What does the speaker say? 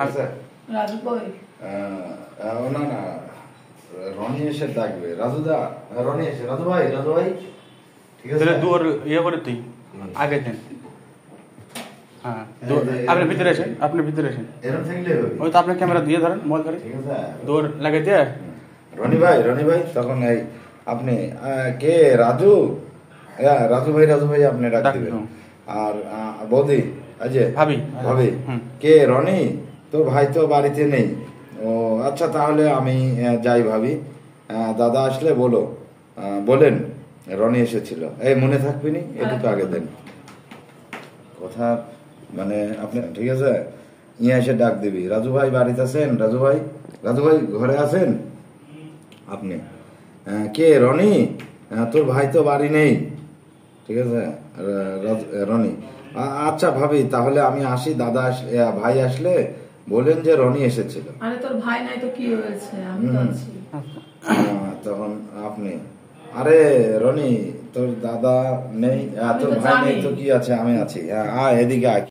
আচ্ছা রাজু কই? না না, রনি এসে ডাকবে। রাজুদা, রনি এসে, রাজু ভাই ঠিক আছে। তাহলে দুয়ার ইয়ে করে তুই আগে দেন। হ্যাঁ, আপনি ভিতরে আসেন, আপনি ভিতরে আসেন। এরকম থাকলে হবে। ওই তো আপনি ক্যামেরা দিয়ে ধরেন, মোবাইল ধরে ঠিক আছে। দুয়ার লাগাই দিয়ে। রনি ভাই তখন এই আপনি কে? রাজু? রাজু ভাই আপনি ডাক দিবেন। আর বৌদি আজে ভাবি কে? রনি? তো ভাই তো বাড়িতে নেই। ও আচ্ছা, তাহলে আমি যাই ভাবি। দাদা আসলে বলেন রনি এসেছিল। এই মনে থাকবে নি, এটুকু আগে দেন কথা। মানে আপনি ঠিক আছে, ইয়ে এসে ডাক দিবি। রাজু ভাই বাড়িতে আছেন? রাজু ভাই ঘরে আছেন? আপনি কে? রনি? তোর ভাই তো বাড়ি নেই। ঠিক আছে রনি, আচ্ছা ভাবি, তাহলে আমি আসি। দাদা ভাই আসলে বলেন যে রনি এসেছিল। আরে তোর ভাই নাই তো কি হয়েছে, আমি তো আছি। তখন আপনি, আরে রনি, তোর দাদা নেই, তোর ভাই নেই তো কি আছে, আমি আছি। এদিকে আয়।